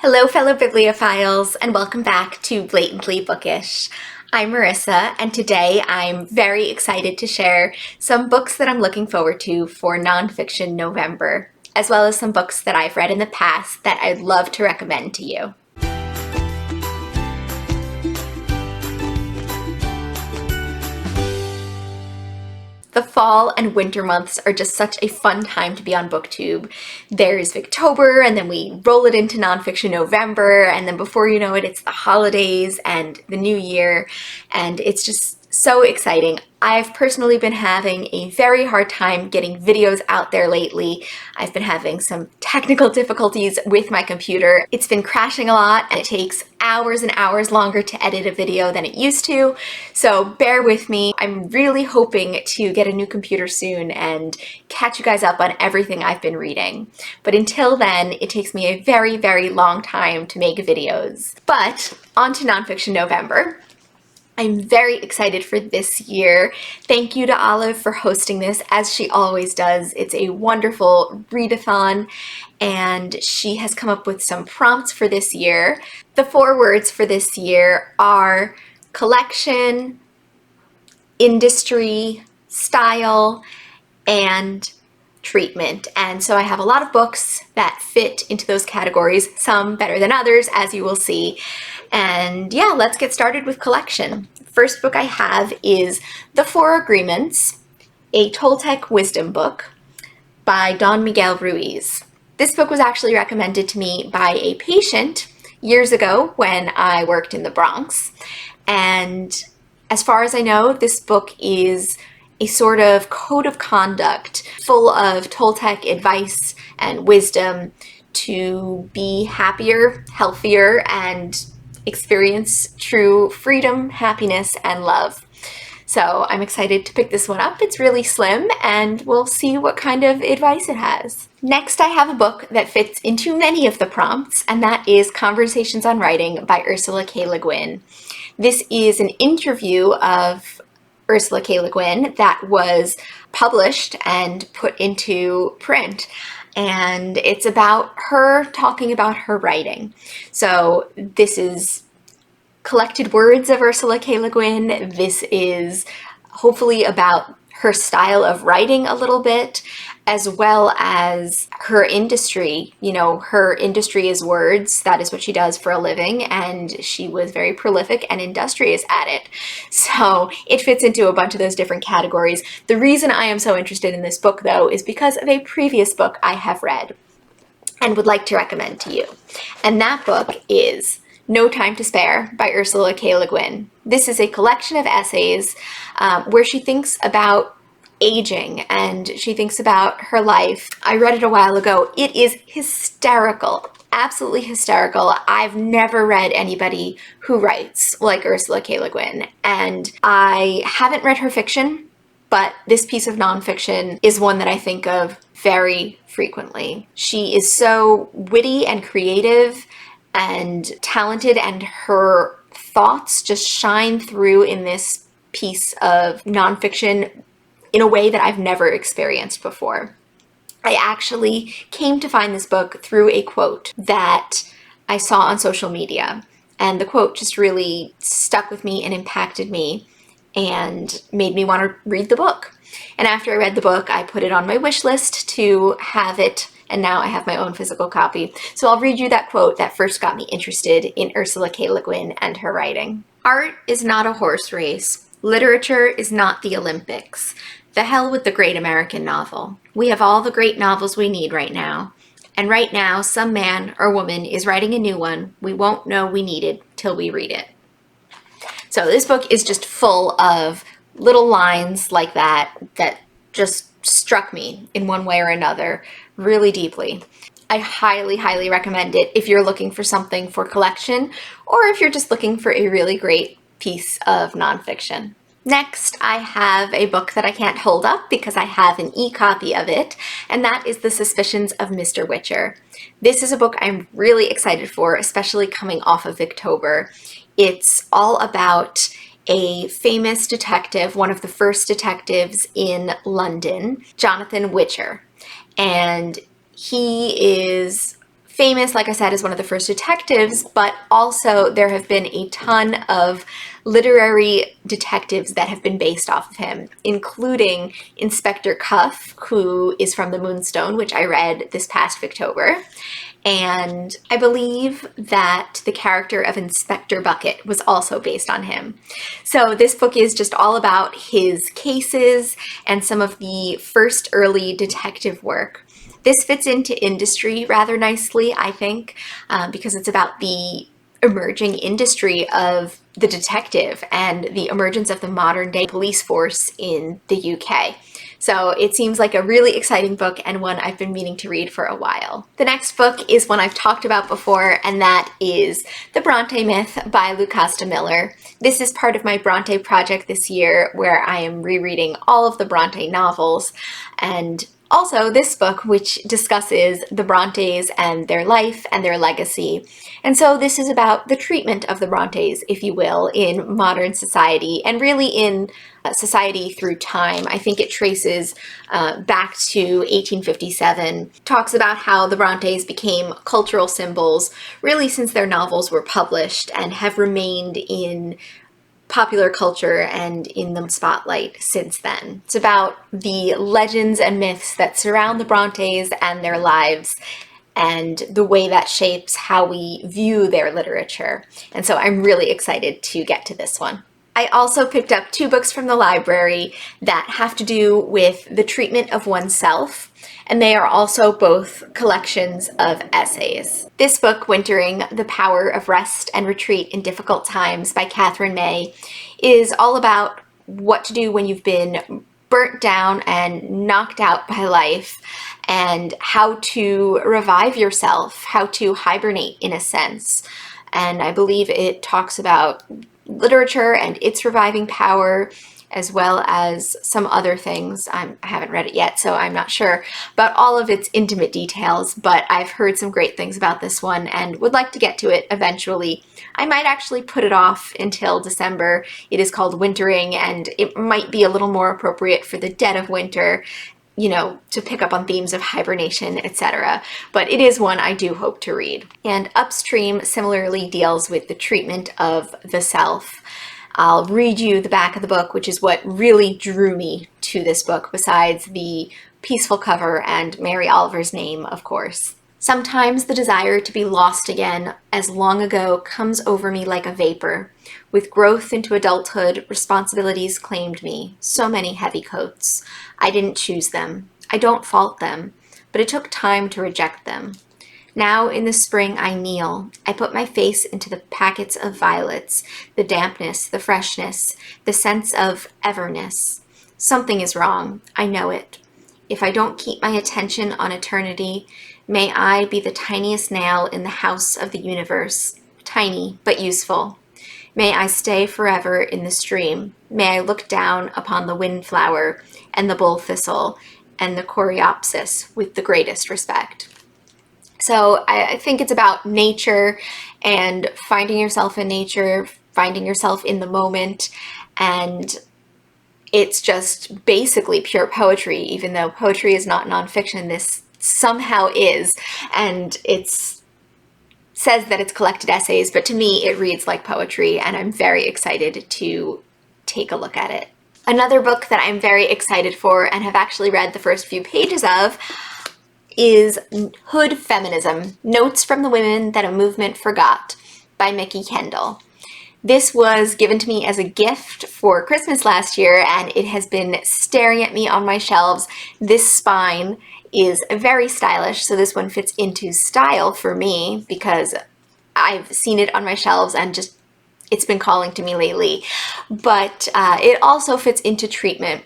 Hello, fellow bibliophiles, and welcome back to Blatantly Bookish. I'm Marissa, and today I'm very excited to share some books that I'm looking forward to for Nonfiction November, as well as some books that I've read in the past that I'd love to recommend to you. The fall and winter months are just such a fun time to be on BookTube. There's Victober, and then we roll it into Nonfiction November, and then before you know it, it's the holidays and the new year, and it's just so exciting. I've personally been having a very hard time getting videos out there lately. I've been having some technical difficulties with my computer. It's been crashing a lot, and it takes hours and hours longer to edit a video than it used to, so bear with me. I'm really hoping to get a new computer soon and catch you guys up on everything I've been reading. But until then, it takes me a very, very long time to make videos. But on to Nonfiction November. I'm very excited for this year. Thank you to Olive for hosting this, as she always does. It's a wonderful readathon, and she has come up with some prompts for this year. The 4 words for this year are collection, industry, style, and treatment. And so I have a lot of books that fit into those categories, some better than others, as you will see. And yeah, let's get started with collection. First book I have is The 4 Agreements, a Toltec wisdom book by Don Miguel Ruiz. This book was actually recommended to me by a patient years ago when I worked in the Bronx. And as far as I know, this book is a sort of code of conduct full of Toltec advice and wisdom to be happier, healthier, and experience true freedom, happiness, and love. So I'm excited to pick this one up. It's really slim, and we'll see what kind of advice it has. Next, I have a book that fits into many of the prompts, and that is Conversations on Writing by Ursula K. Le Guin. This is an interview of Ursula K. Le Guin that was published and put into print. And it's about her talking about her writing. So this is collected words of Ursula K. Le Guin. This is hopefully about her style of writing a little bit, as well as her industry. You know, her industry is words. That is what she does for a living, and she was very prolific and industrious at it. So it fits into a bunch of those different categories. The reason I am so interested in this book, though, is because of a previous book I have read and would like to recommend to you. And that book is No Time to Spare by Ursula K. Le Guin. This is a collection of essays where she thinks about aging and she thinks about her life. I read it a while ago. It is hysterical, absolutely hysterical. I've never read anybody who writes like Ursula K. Le Guin, and I haven't read her fiction, but this piece of nonfiction is one that I think of very frequently. She is so witty and creative and talented, and her thoughts just shine through in this piece of nonfiction in a way that I've never experienced before. I actually came to find this book through a quote that I saw on social media, and the quote just really stuck with me and impacted me and made me want to read the book. And after I read the book, I put it on my wish list to have it, and now I have my own physical copy. So I'll read you that quote that first got me interested in Ursula K. Le Guin and her writing. Art is not a horse race. Literature is not the Olympics. The hell with the great American novel. We have all the great novels we need right now. And right now, some man or woman is writing a new one we won't know we needed till we read it. So this book is just full of little lines like that that just struck me in one way or another really deeply. I highly, highly recommend it if you're looking for something for collection, or if you're just looking for a really great piece of nonfiction. Next, I have a book that I can't hold up because I have an e-copy of it, and that is The Suspicions of Mr. Witcher. This is a book I'm really excited for, especially coming off of Victober. It's all about a famous detective, one of the first detectives in London, Jonathan Witcher. And he is famous, like I said, as one of the first detectives, but also there have been a ton of literary detectives that have been based off of him, including Inspector Cuff, who is from The Moonstone, which I read this past October. And I believe that the character of Inspector Bucket was also based on him. So this book is just all about his cases and some of the first early detective work. This fits into industry rather nicely, I think, because it's about the emerging industry of the detective and the emergence of the modern day police force in the UK. So it seems like a really exciting book and one I've been meaning to read for a while. The next book is one I've talked about before, and that is The Bronte Myth by Lucasta Miller. This is part of my Bronte project this year, where I am rereading all of the Bronte novels, and also this book, which discusses the Brontes and their life and their legacy. And so this is about the treatment of the Brontes, if you will, in modern society, and really in society through time. I think it traces back to 1857, talks about how the Brontes became cultural symbols really since their novels were published and have remained in popular culture and in the spotlight since then. It's about the legends and myths that surround the Brontes and their lives, and the way that shapes how we view their literature. And so I'm really excited to get to this one. I also picked up 2 books from the library that have to do with the treatment of oneself, and they are also both collections of essays. This book, Wintering: The Power of Rest and Retreat in Difficult Times by Katherine May, is all about what to do when you've been burnt down and knocked out by life, and how to revive yourself, how to hibernate in a sense. And I believe it talks about literature and its reviving power, as well as some other things. I haven't read it yet, so I'm not sure about all of its intimate details, but I've heard some great things about this one and would like to get to it eventually. I might actually put it off until December. It is called Wintering, and it might be a little more appropriate for the dead of winter, you know, to pick up on themes of hibernation, etc. But it is one I do hope to read. And Upstream similarly deals with the treatment of the self. I'll read you the back of the book, which is what really drew me to this book, besides the peaceful cover and Mary Oliver's name, of course. Sometimes the desire to be lost again, as long ago, comes over me like a vapor. With growth into adulthood, responsibilities claimed me, so many heavy coats. I didn't choose them. I don't fault them, but it took time to reject them. Now in the spring I kneel. I put my face into the packets of violets, the dampness, the freshness, the sense of everness. Something is wrong. I know it. If I don't keep my attention on eternity, may I be the tiniest nail in the house of the universe, tiny but useful. May I stay forever in the stream. May I look down upon the windflower and the bull thistle and the coreopsis with the greatest respect. So I think it's about nature and finding yourself in nature, finding yourself in the moment, and it's just basically pure poetry, even though poetry is not nonfiction. This somehow is, and it's says that it's collected essays, but to me it reads like poetry, and I'm very excited to take a look at it. Another book that I'm very excited for and have actually read the first few pages of is Hood Feminism: Notes from the Women That a Movement Forgot by Mikki Kendall. This was given to me as a gift for Christmas last year, and it has been staring at me on my shelves. This spine is very stylish, so this one fits into style for me because I've seen it on my shelves and just it's been calling to me lately. But it also fits into treatment.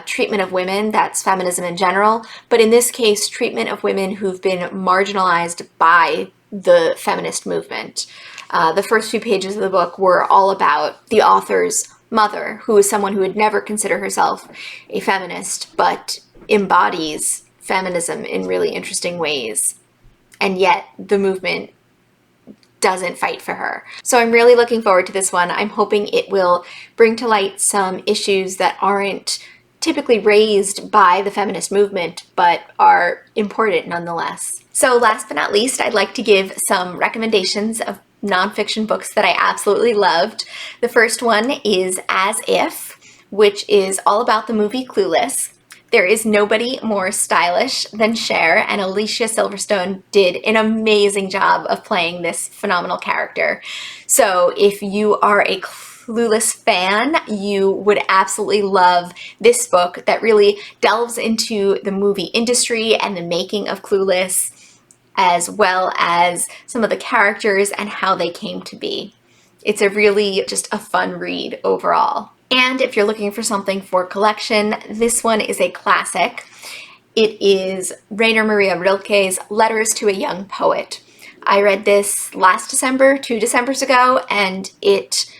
Treatment of women, that's feminism in general, but in this case, treatment of women who've been marginalized by the feminist movement. The first few pages of the book were all about the author's mother, who is someone who would never consider herself a feminist, but embodies feminism in really interesting ways. And yet the movement doesn't fight for her. So I'm really looking forward to this one. I'm hoping it will bring to light some issues that aren't typically raised by the feminist movement, but are important nonetheless. So last but not least, I'd like to give some recommendations of nonfiction books that I absolutely loved. The first one is As If, which is all about the movie Clueless. There is nobody more stylish than Cher, and Alicia Silverstone did an amazing job of playing this phenomenal character. So if you are a Clueless fan, you would absolutely love this book that really delves into the movie industry and the making of Clueless, as well as some of the characters and how they came to be. It's a really just a fun read overall. And if you're looking for something for collection, this one is a classic. It is Rainer Maria Rilke's Letters to a Young Poet. I read this last December, 2 Decembers ago, and it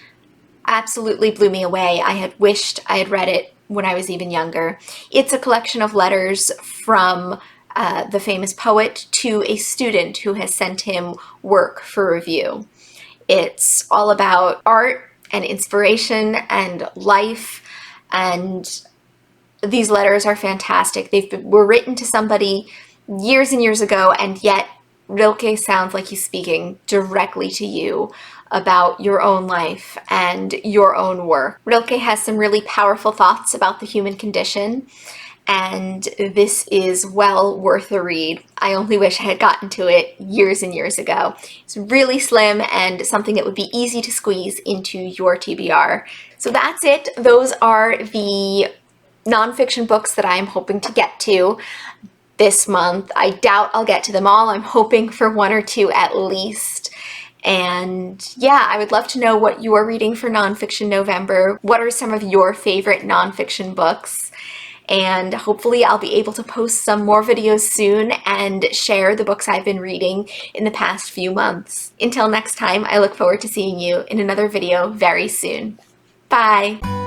absolutely blew me away. I had wished I had read it when I was even younger. It's a collection of letters from the famous poet to a student who has sent him work for review. It's all about art and inspiration and life, and these letters are fantastic. Were written to somebody years and years ago, and yet Rilke sounds like he's speaking directly to you about your own life and your own work. Rilke has some really powerful thoughts about the human condition, and this is well worth a read. I only wish I had gotten to it years and years ago. It's really slim and something that would be easy to squeeze into your TBR. So that's it. Those are the nonfiction books that I'm hoping to get to this month. I doubt I'll get to them all. I'm hoping for 1 or 2 at least. And yeah, I would love to know what you are reading for Nonfiction November. What are some of your favorite nonfiction books? And hopefully I'll be able to post some more videos soon and share the books I've been reading in the past few months. Until next time, I look forward to seeing you in another video very soon. Bye!